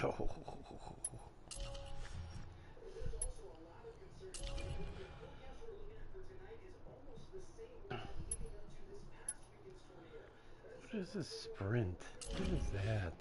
Oh. What is a sprint? What is that?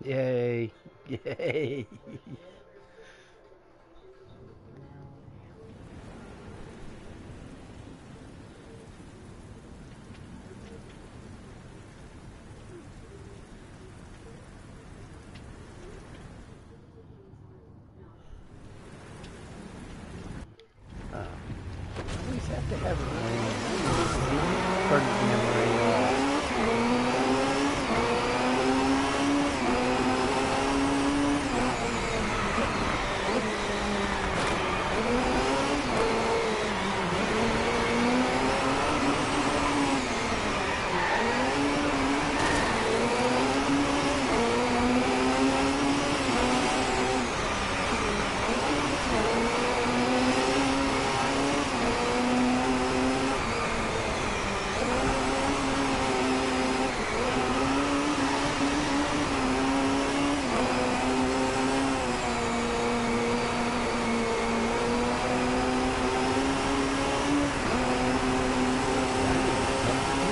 Yay! Yay! Always have to have it rain. Turn the damn rain off.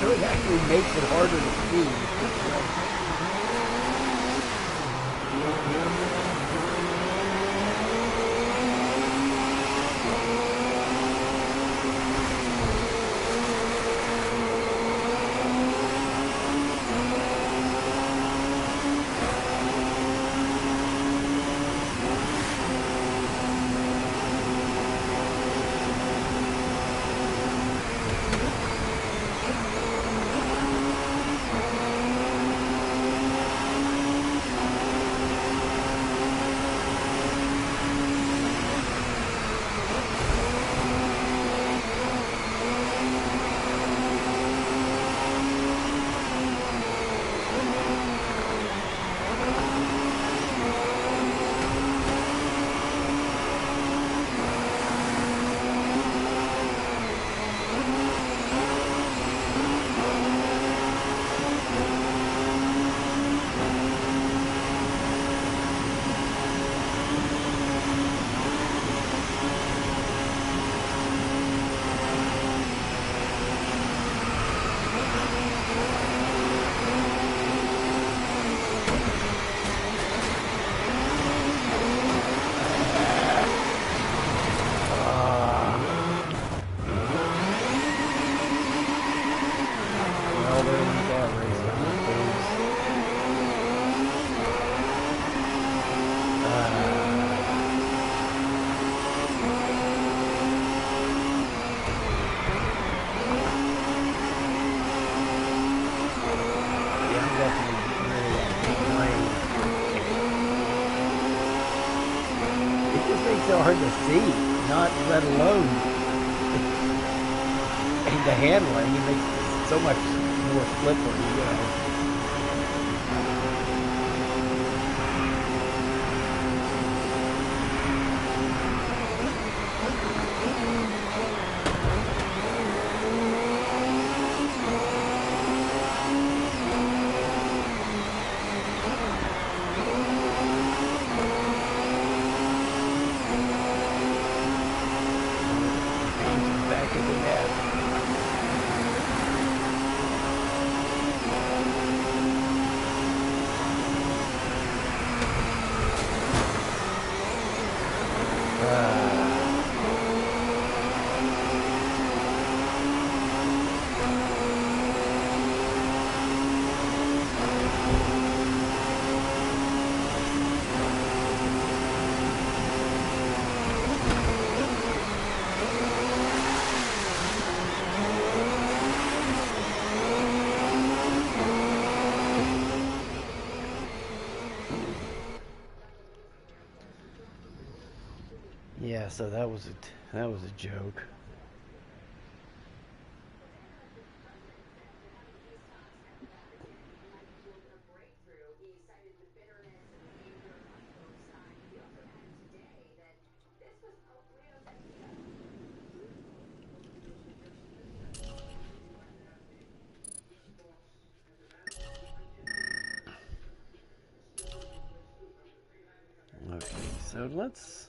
It actually makes it harder to see. so hard to see, not let alone the handling. It makes it so much more slippery, you know. Back in the net. Yeah, so that was a joke. Okay, so let's.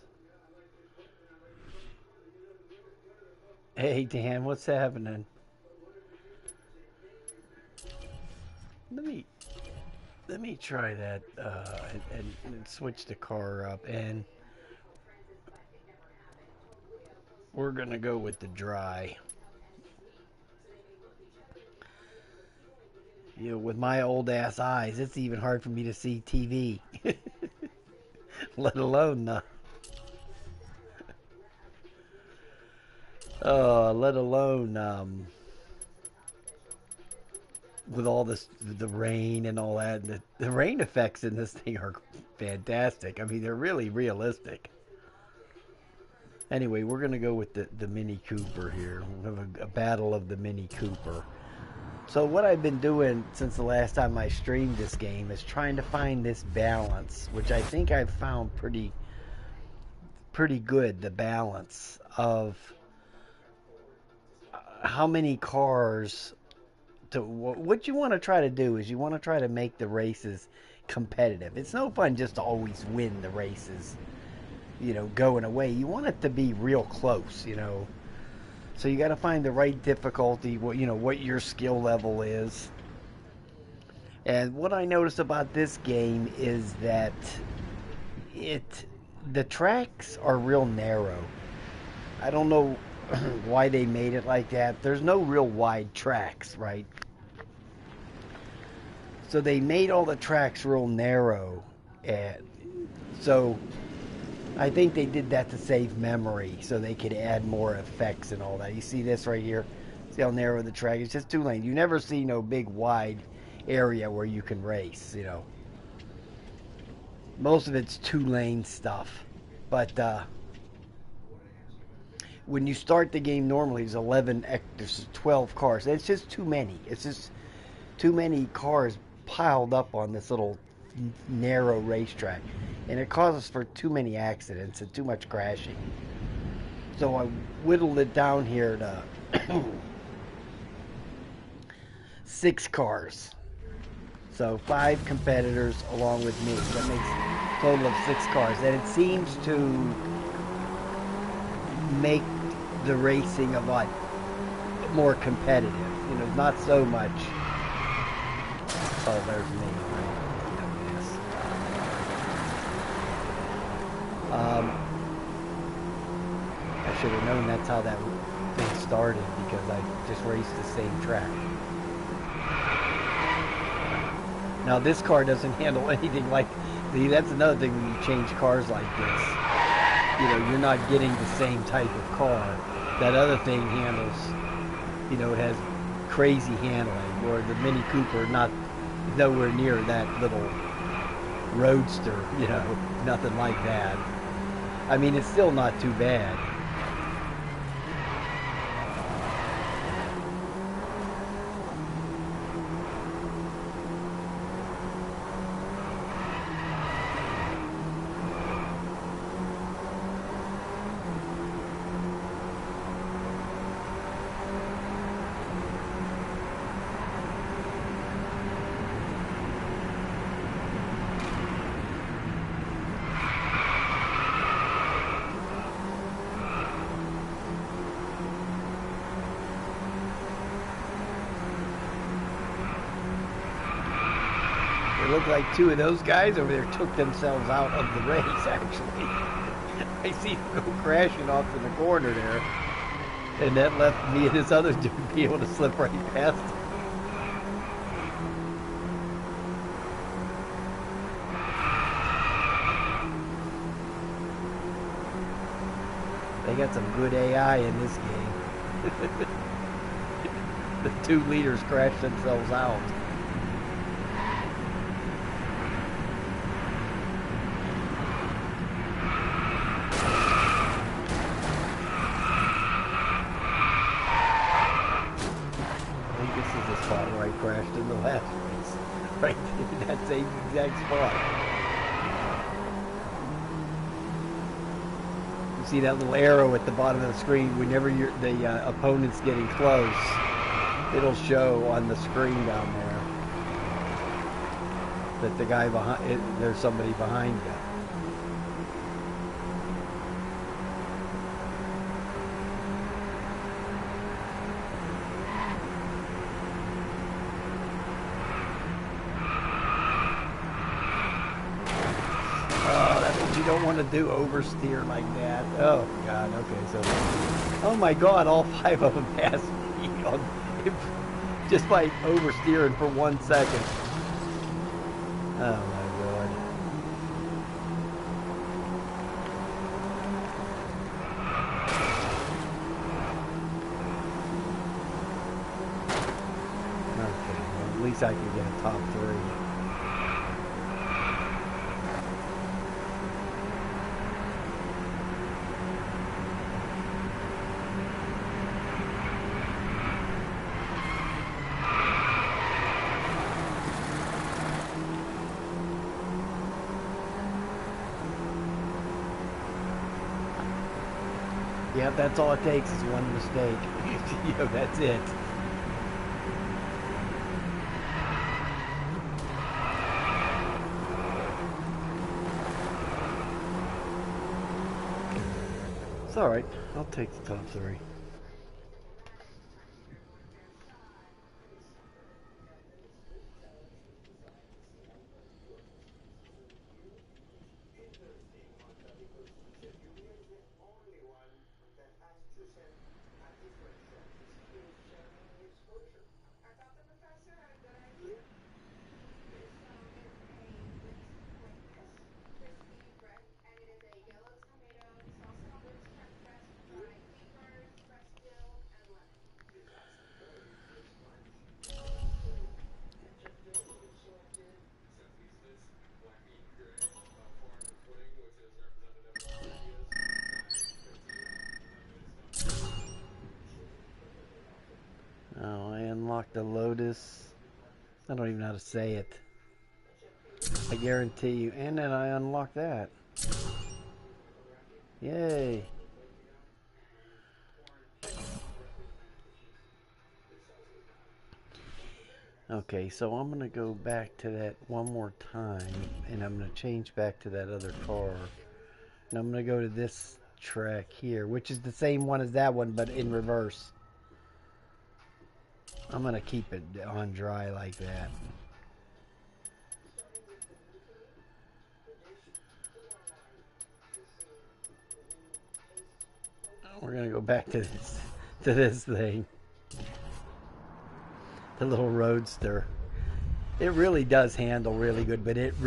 Hey Dan, what's happening? Let me let me try that and switch the car up, and we're gonna go with the dry. You know, with my old ass eyes, it's even hard for me to see TV, let alone let alone with all this, the rain and all that. The rain effects in this thing are fantastic. I mean, they're really realistic. Anyway, we're gonna go with the Mini Cooper here. We'll have a battle of the Mini Cooper. So what I've been doing since the last time I streamed this game is trying to find this balance, which I think I've found pretty good. The balance of how many cars to what you want to try to do is you want to try to make the races competitive. It's no fun just to always win the races, you know, going away. You want it to be real close, you know. So you got to find the right difficulty, what your skill level is. And what I noticed about this game is that the tracks are real narrow. I don't know why they made it like that. There's no real wide tracks, right? So they made all the tracks real narrow, and so I think they did that to save memory, so they could add more effects and all that. You see this right here? See how narrow the track is? It's just 2 lanes. You never see no big wide area where you can race, you know. Most of it's 2-lane stuff, but when you start the game normally, there's 12 cars. It's just too many. It's just too many cars piled up on this little narrow racetrack, and it causes for too many accidents and too much crashing. So I whittled it down here to 6 cars. So 5 competitors along with me. That makes a total of 6 cars, and it seems to make the racing a lot more competitive. You know, not so much. Oh, there's me. I should have known that's how that thing started, because I just raced the same track. Now this car doesn't handle anything like. See, that's another thing when you change cars like this. You know, you're not getting the same type of car. That other thing handles, you know, it has crazy handling, or the Mini Cooper, nowhere near that little roadster, you know, nothing like that. I mean, it's still not too bad. It looked like two of those guys over there took themselves out of the race, actually. I see them go crashing off in the corner there. And that left me and this other dude be able to slip right past him. They got some good AI in this game. The two leaders crashed themselves out. Where I crashed in the last race, right in that same exact spot. You see that little arrow at the bottom of the screen. Whenever the opponent's getting close, it'll show on the screen down there that the guy behind there's somebody behind you. You don't want to do oversteer like that. Oh God. Okay, so oh my God, all five of them passed me on just by oversteering for 1 second. Oh my God. Okay, well, at least I can get a top 3. Yep, that's all it takes is one mistake. Yeah, that's it. It's alright. I'll take the top 3. Oh, I unlocked the Lotus. I don't even know how to say it. I guarantee you. And then I unlocked that. Yay. Okay, so I'm going to go back to that one more time. And I'm going to change back to that other car. And I'm going to go to this track here, which is the same one as that one, but in reverse. I'm going to keep it on dry like that. We're going to go back to this thing. The little Roadster. It really does handle really good, but it's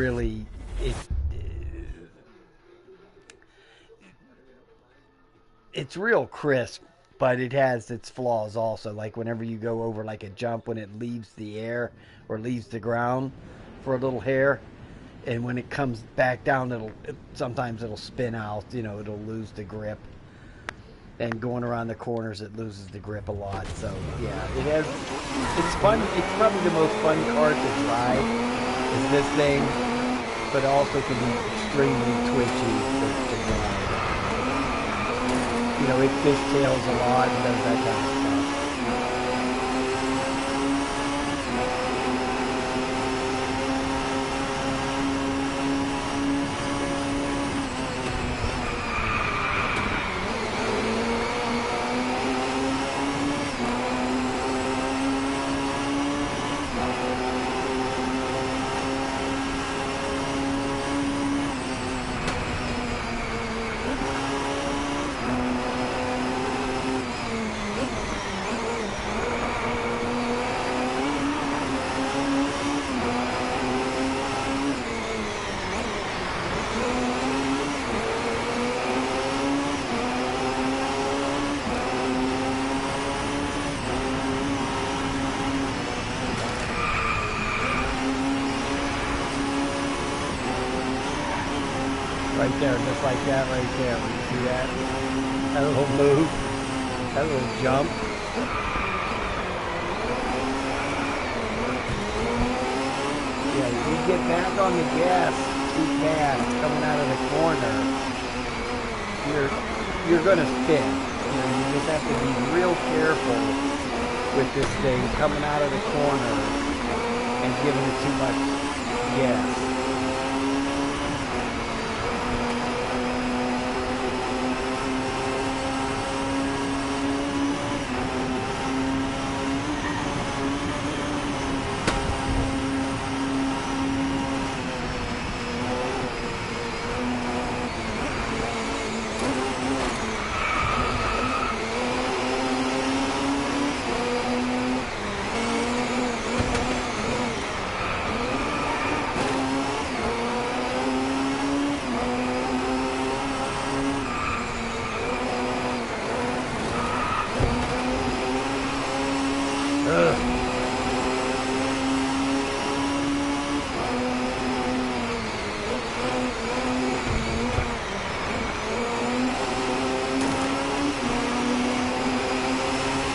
real crisp, but it has its flaws also. Like whenever you go over like a jump, when it leaves the air or leaves the ground for a little hair, and when it comes back down, sometimes it'll spin out. You know, it'll lose the grip. And going around the corners, it loses the grip a lot. So yeah, it's fun. It's probably the most fun cart to drive is this thing, but also can be extremely twitchy to drive. You know, it fishtails a lot and does that kind of stuff. Right there, just like that right there. You see that? That little move, that little jump. Yeah, you get back on the gas too fast coming out of the corner, you're gonna spin. You know, you just have to be real careful with this thing coming out of the corner and giving it too much gas.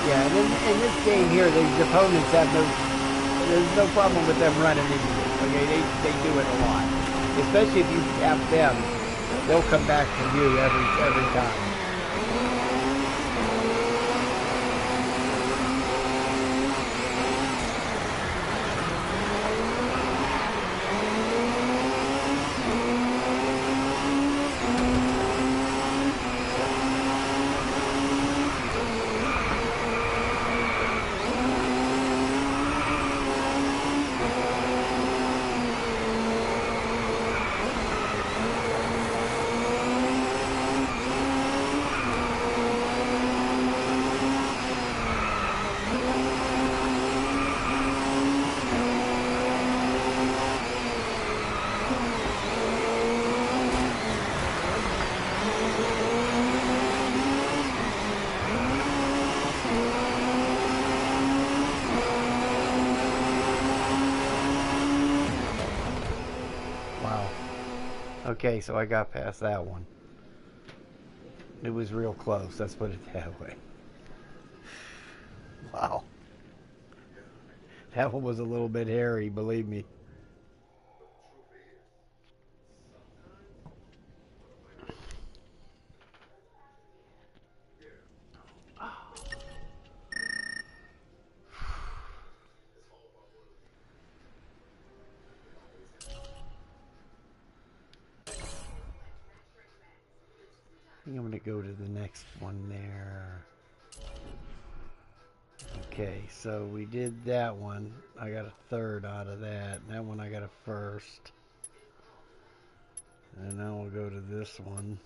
Yeah, and in this game here, the opponents have there's no problem with them running into you. Okay, they do it a lot. Especially if you have them, they'll come back to you every time. Okay, so I got past that one. It was real close, let's put it that way. Wow. That one was a little bit hairy, believe me. I think I'm going to go to the next one there. Okay, so we did that one. I got a third out of that. That one I got a first. And now we'll go to this one.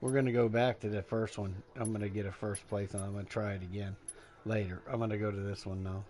We're going to go back to the first one. I'm going to get a first place and I'm going to try it again later. I'm going to go to this one now.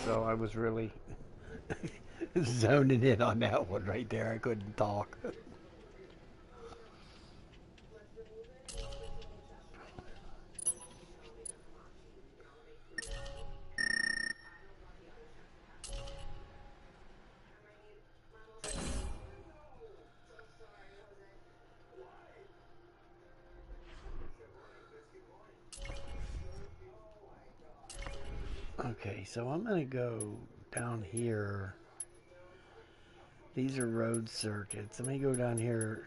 so I was really zoning in on that one right there. I couldn't talk. Okay, so I'm going to go down here. These are road circuits. Let me go down here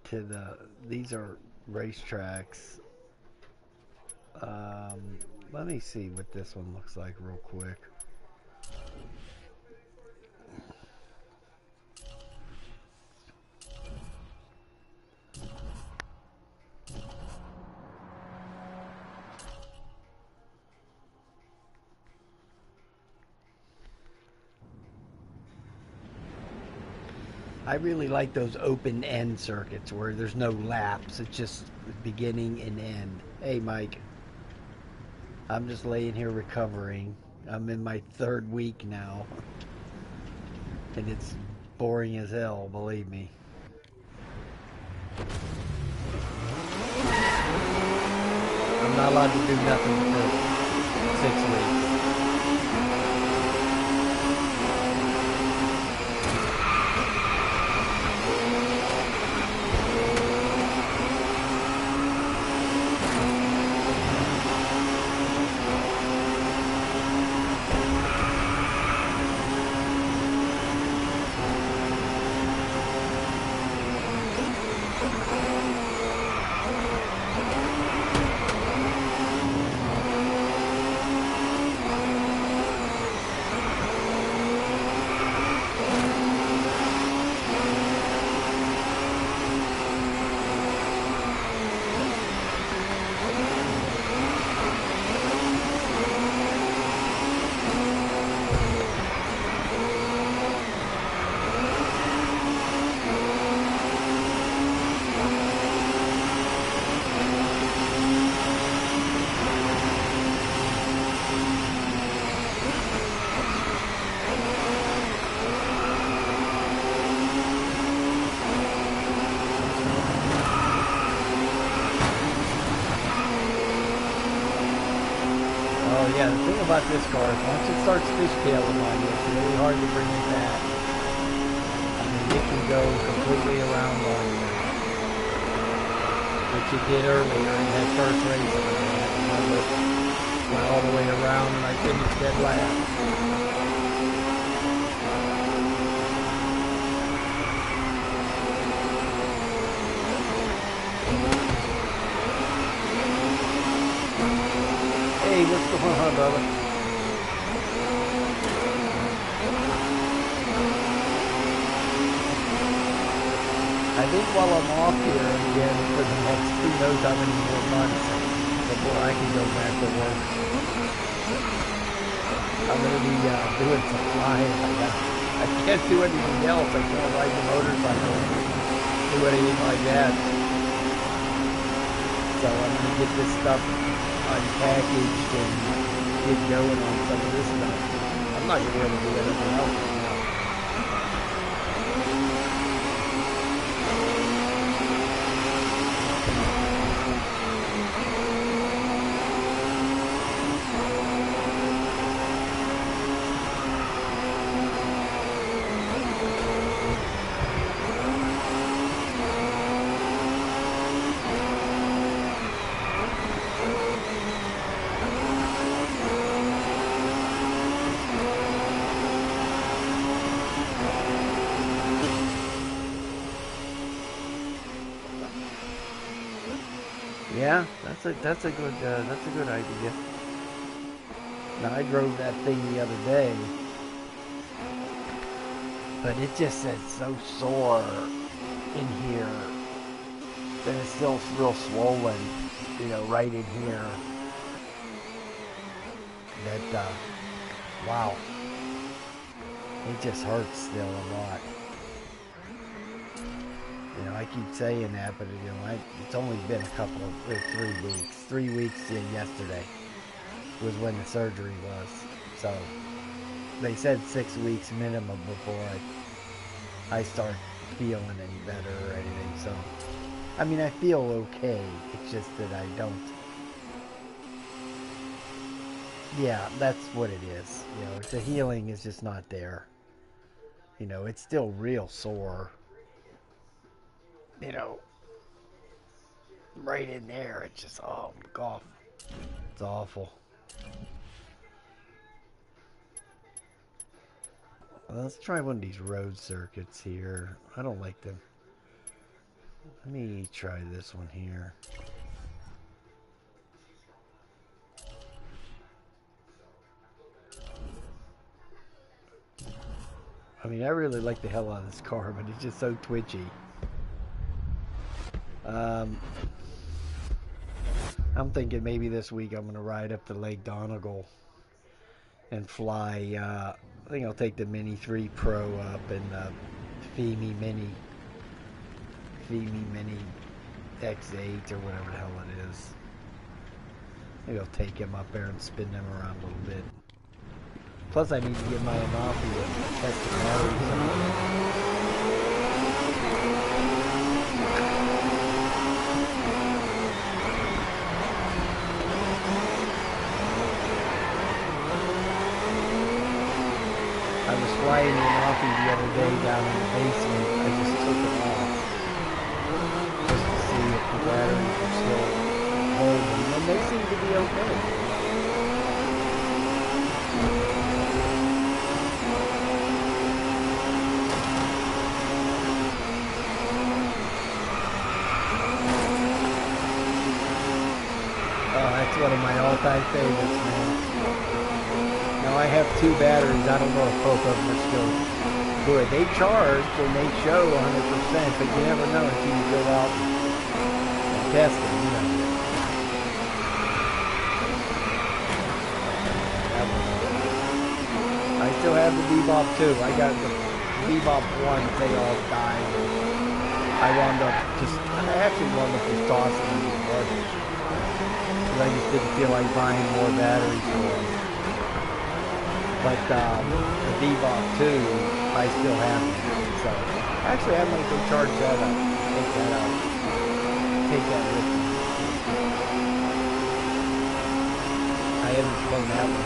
to these are racetracks. Let me see what this one looks like real quick. I really like those open end circuits where there's no laps. It's just beginning and end. Hey, Mike. I'm just laying here recovering. I'm in my 3rd week now. And it's boring as hell, believe me. I'm not allowed to do nothing for 6 weeks. Oh yeah, the thing about this car is once it starts fishtailing on you, it's really hard to bring it back. I mean, it can go completely around on you, which it did earlier in that first race. I went all the way around and I finished dead last. Hey, what's going on, brother? I think while I'm off here again for the next who knows how many more months before I can go back to work, I'm going to be doing some flying. I can't do anything else. I can't ride the motorcycle, do anything like that. So I'm going to get this stuff unpackaged and get going on some of this stuff. I'm not going to be able to do anything else right now. Yeah, that's a good idea. Now I drove that thing the other day, but it just says so sore in here. Then it's still real swollen, you know, right in here. That wow, it just hurts still a lot. You know, I keep saying that, but you know, it's only been a couple of 3 weeks. 3 weeks to yesterday. was when the surgery was. So they said 6 weeks minimum before I start feeling any better or anything. So, I mean, I feel okay. It's just that I don't. Yeah, that's what it is. You know, the healing is just not there. You know, it's still real sore. You know, right in there. It's just, oh, God. It's awful. Well, let's try one of these road circuits here. I don't like them. Let me try this one here. I mean, I really like the hell out of this car, but it's just so twitchy. I'm thinking maybe this week I'm going to ride up to Lake Donegal and fly. I think I'll take the Mini 3 Pro up and FEMI Mini X8 or whatever the hell it is. Maybe I'll take him up there and spin them around a little bit. Plus, I need to get my Anafi to test the batteries on. I was flying the Anafi the other day down in the basement. I just took it off just to see if the batteries were still holding, and they seem to be okay. Oh, that's one of my all-time favorites, man. Now I have 2 batteries. I don't know if both of them are still good. They charge and they show 100%, but you never know until you go out and test them, you know. I still have the Bebop 2. I got the Bebop 1. They all died. I actually wound up just tossing them in the garbage. I just didn't feel like buying more batteries for them. But the Bebop 2, I still have them. So actually, I might go charge that up. Take that out. Take that with me. I haven't flown that one.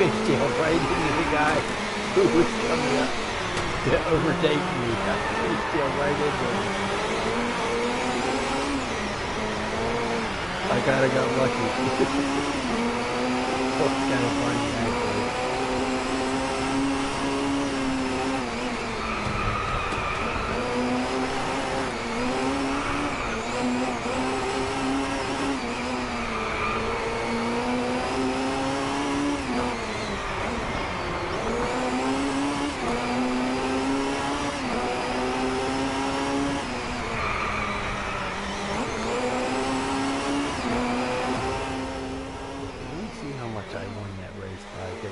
Fishtailed right into the guy who was coming up to overtake me. I fishtailed right into him. I kind of got lucky. It was kind of funny, actually.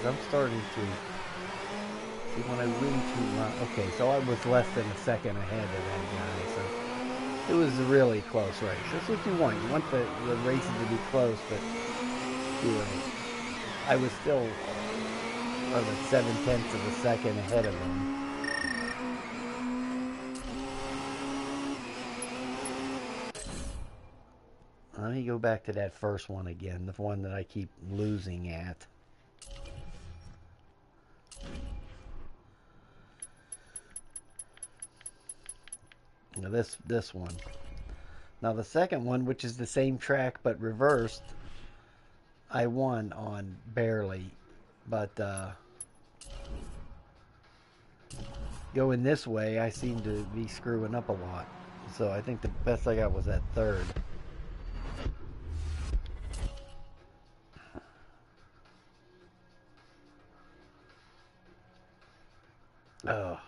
I'm starting to see when I win 2 rounds. Okay, so I was less than a second ahead of that guy, so it was a really close race. That's what you want. You want the races to be close, but you know, I was still about 0.7 of a second ahead of him. Let me go back to that first one again, the one that I keep losing at. Now this one. Now the second one, which is the same track but reversed, I won on barely, but going this way, I seem to be screwing up a lot. So I think the best I got was that third. Oh.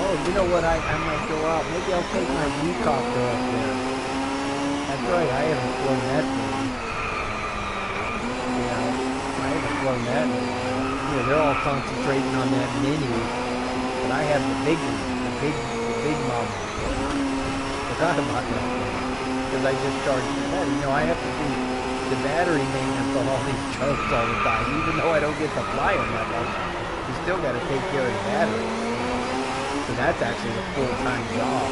Oh, you know what? I might go out. Maybe I'll take my helicopter up there. That's right. I haven't flown that thing. You know, I haven't flown that in a while. You know, they're all concentrating on that mini, but I have the big one, the big mama. Forgot about that thing because I just charged the battery. You know, I have to do the battery maintenance on all these trucks all the time, even though I don't get to fly them that much. You still got to take care of the battery. So that's actually a full-time job.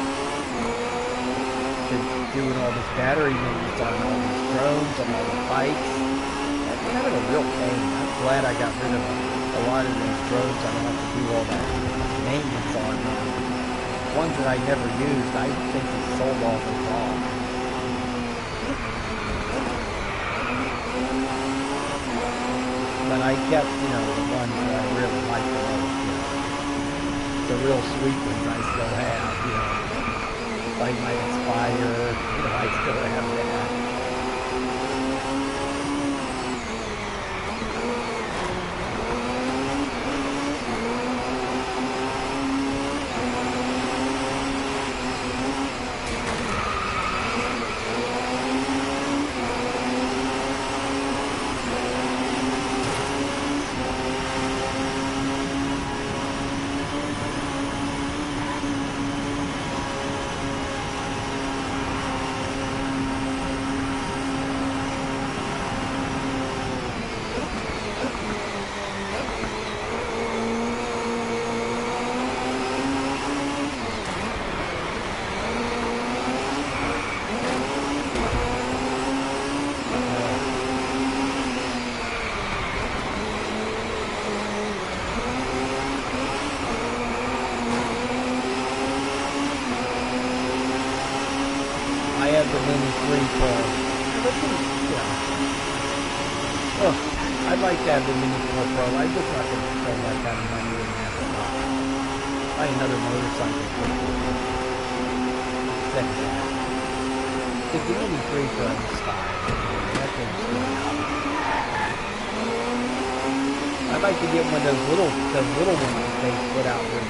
Doing all this battery maintenance on all these drones, on all the bikes. That's kind of a real pain. I'm glad I got rid of a lot of those drones. I don't have to do all that maintenance on them. Ones that I never used, I think he sold all those off. But I kept, you know, the ones that I really liked the most. You know, the real sweet ones I still have, you know. Like my Inspire, you know, I still have that. I have the Mini 3 Pro. You know, oh, I'd like to have the Mini 4 Pro. I'm just not going to spend that kind of money in that. Buy another motorcycle for $50. Because the Mini 3 Pro is style. That thing's really awesome. I'd like to get one of those little ones that they put out in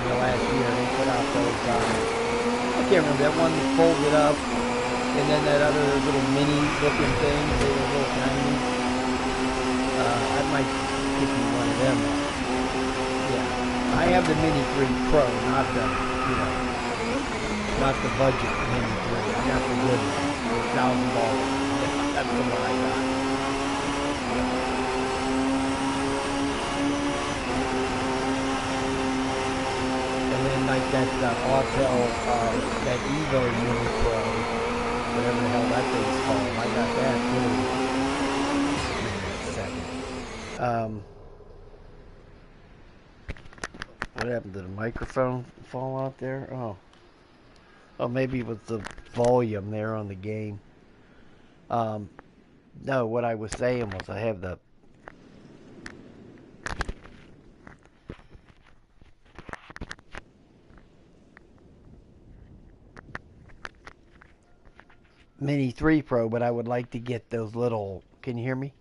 the last year. They put out those. I can't remember that one that folded up, and then that other little mini looking thing. They were little tiny. I might pick me one of them up. Yeah, I have the Mini 3 Pro, not the not the budget Mini 3. I got the good one, $1,000. Yeah, that's the one I got. Like that Autel, that Evo Mini Pro, whatever the hell that thing's called. I got that too. Wait a second. What happened? Did the microphone fall out there? Oh, maybe it was the volume there on the game. No, what I was saying was I have the Mini 3 Pro, but I would like to get those little. Can you hear me?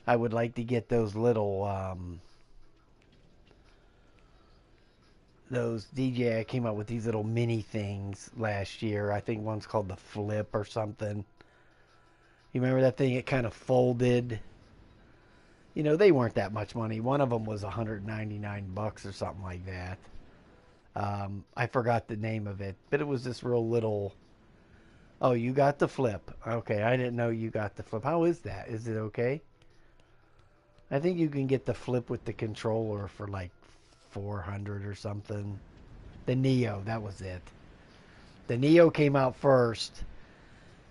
I would like to get those little. Those DJI came out with these little mini things last year. I think one's called the Flip or something. You remember that thing? It kind of folded. You know, they weren't that much money. One of them was $199 or something like that. I forgot the name of it, but it was this real little. Oh, you got the Flip. Okay, I didn't know you got the Flip. How is that? Is it okay? I think you can get the Flip with the controller for like 400 or something. The Neo, that was it. The Neo came out first,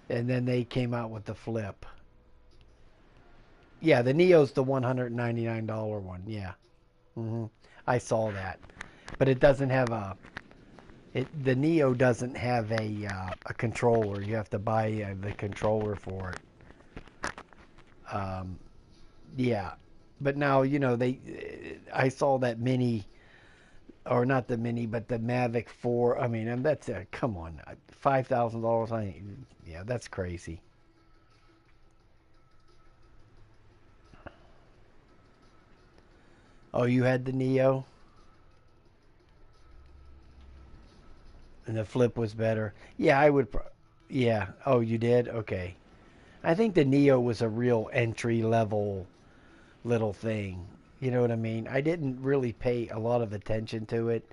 and then they came out with the Flip. Yeah, the Neo's the $199 one. Yeah. Hmm. I saw that, but it doesn't have a. The Neo doesn't have a controller. You have to buy the controller for it. Um, yeah, but now they. I saw that Mini, or not the Mini, but the Mavic 4. I mean, and that's come on, $5,000. Yeah, that's crazy. Oh, you had the Neo, and the Flip was better. Yeah, I would. Yeah. Oh, you did? Okay. I think the Neo was a real entry level little thing. You know what I mean? I didn't really pay a lot of attention to it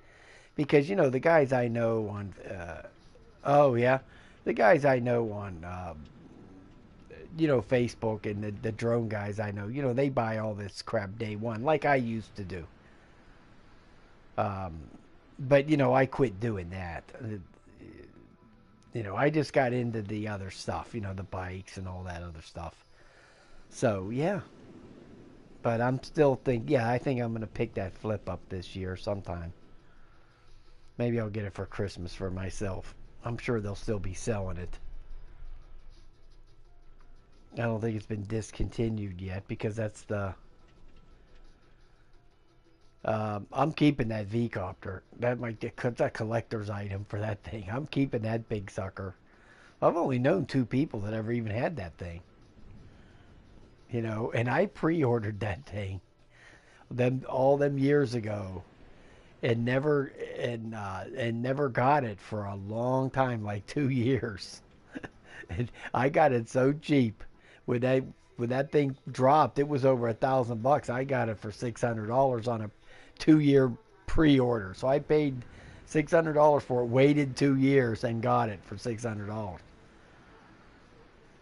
because the guys I know on. Oh yeah, the guys I know on. Facebook and the drone guys I know. They buy all this crap day one, like I used to do. Um, but I quit doing that. I just got into the other stuff. The bikes and all that other stuff. So yeah, but I'm still yeah, I think I'm gonna pick that Flip up this year sometime. Maybe I'll get it for Christmas for myself. I'm sure they'll still be selling it. I don't think it's been discontinued yet because that's the. I'm keeping that V copter. That might get a collector's item for that thing. I'm keeping that big sucker. I've only known two people that ever even had that thing. And I pre-ordered that thing them all them years ago, and never got it for a long time, like 2 years. And I got it so cheap when that thing dropped. It was over $1,000. I got it for $600 on a 2 year pre-order. So I paid $600 for it, waited 2 years, and got it for $600.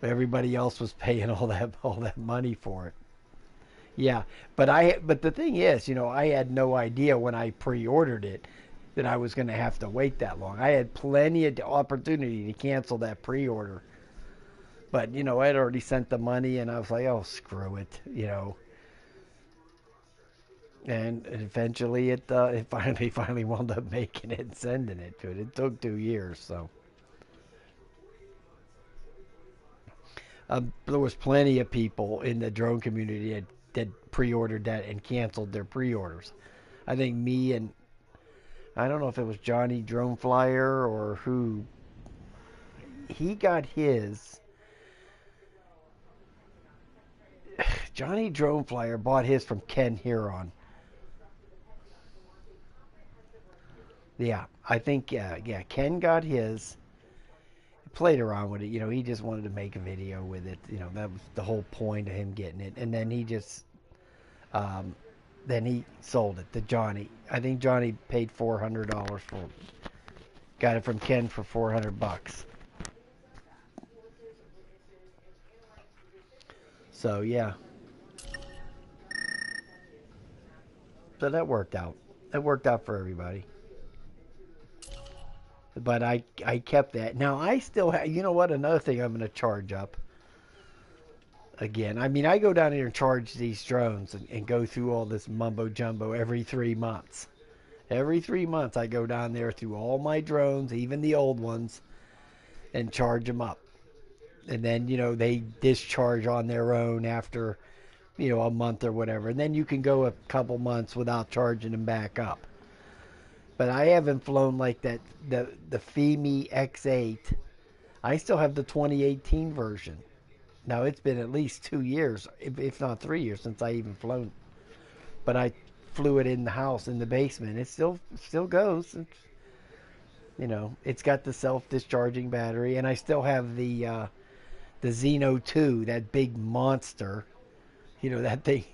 Everybody else was paying all that money for it. Yeah, but the thing is, I had no idea when I pre-ordered it that I was going to have to wait that long. I had plenty of opportunity to cancel that pre-order, but I had already sent the money, and I was like, oh, screw it. And eventually it finally wound up making it and sending it to it. It took 2 years, so there was plenty of people in the drone community that pre-ordered that and canceled their pre-orders. I think me and I don't know if it was Johnny Drone Flyer or who. He got his. Johnny Drone Flyer bought his from Ken Huron. Yeah, I think yeah. Ken got his. Played around with it. He just wanted to make a video with it. That was the whole point of him getting it. And then he just um, then he sold it to Johnny. I think Johnny paid $400 for it. Got it from Ken for $400. So yeah, so that worked out. That worked out for everybody. But I kept that. Now I still have. You know what? Another thing I'm going to charge up again. I mean, I go down here and charge these drones and go through all this mumbo jumbo every 3 months. Every 3 months, I go down there through all my drones, even the old ones, and charge them up. And then, they discharge on their own after, a month or whatever. And then you can go a couple months without charging them back up. But I haven't flown like that, the FEMI X8. I still have the 2018 version. Now, it's been at least 2 years, if not 3 years, since I even flown. But I flew it in the house, in the basement. It still goes. It's got the self-discharging battery, and I still have the Xeno 2, that big monster. That thing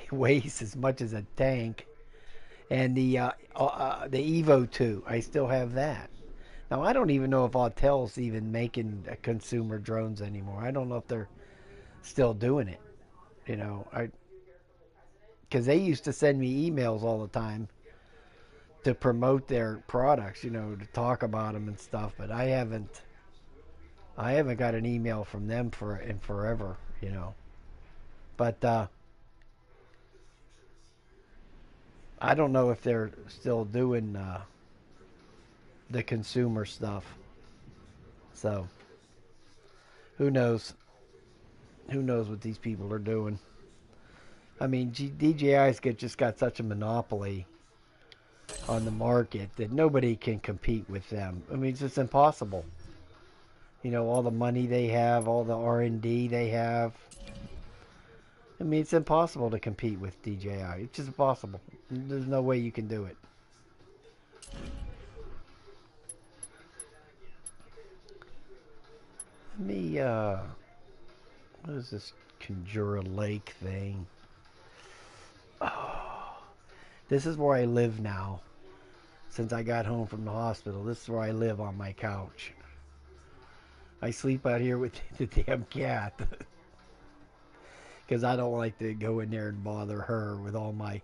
weighs as much as a tank. And the Evo 2, I still have that. Now I don't even know if Autel's even making consumer drones anymore. I don't know if they're still doing it. I because they used to send me emails all the time to promote their products, to talk about them and stuff. But I haven't got an email from them in forever. But I don't know if they're still doing the consumer stuff. So who knows? Who knows what these people are doing? I mean, DJI's just got such a monopoly on the market that nobody can compete with them. I mean, it's just impossible. You know, all the money they have, all the R&D they have. I mean, it's impossible to compete with DJI. It's just impossible. There's no way you can do it. Let me, what is this Conjura Lake thing? Oh, this is where I live now. Since I got home from the hospital, this is where I live on my couch. I sleep out here with the damn cat. Because I don't like to go in there and bother her with all my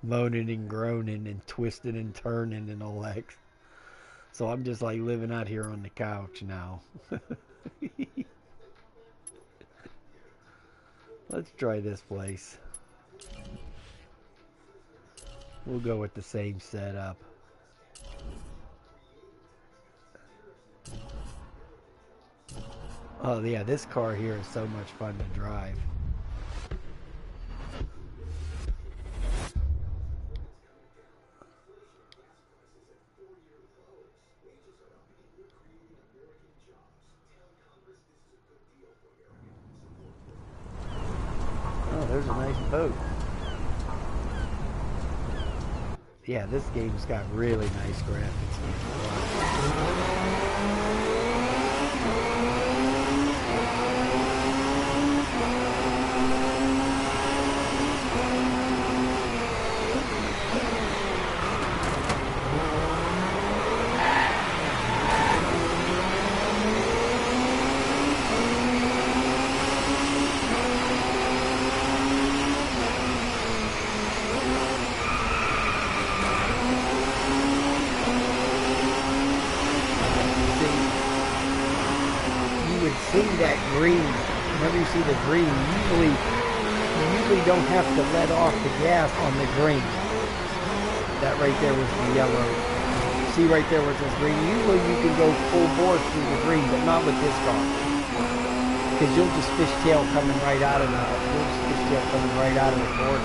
moaning and groaning and twisting and turning and all that. So I'm just like living out here on the couch now. Let's try this place. We'll go with the same setup. Oh yeah, this car here is so much fun to drive. Oh, there's a nice boat. Yeah, this game's got really nice graphics. See that green, whenever you see the green, you usually don't have to let off the gas on the green. That right there was the yellow. See right there was this green. Usually you can go full bore through the green, but not with this car. Because you'll just fishtail coming right out of the corner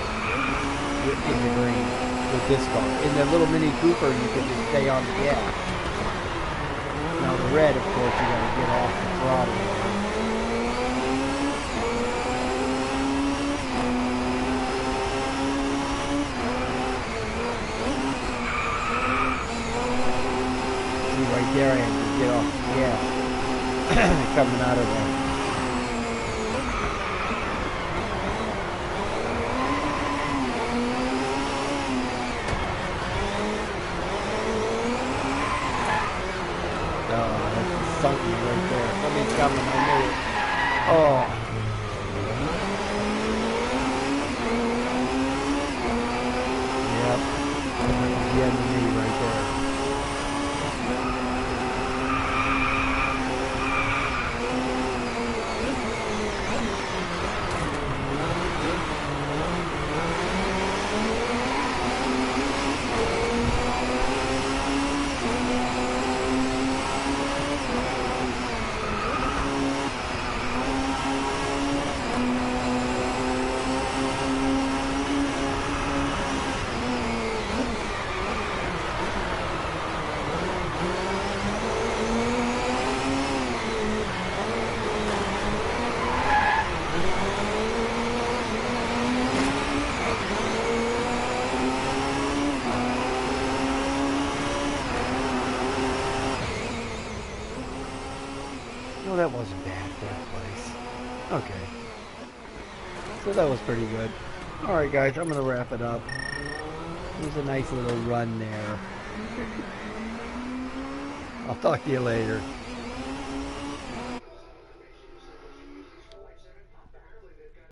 in the green with this car. In the little Mini Cooper, you can just stay on the gas. Now the red, of course, you got to get off the throttle. See right there, I have to get off the gas coming out of there. Something right there. Something's coming, I knew it. Oh. Yep. The end of me right there. No, that wasn't bad for that place. Okay. So that was pretty good. Alright guys, I'm going to wrap it up. It was a nice little run there. I'll talk to you later.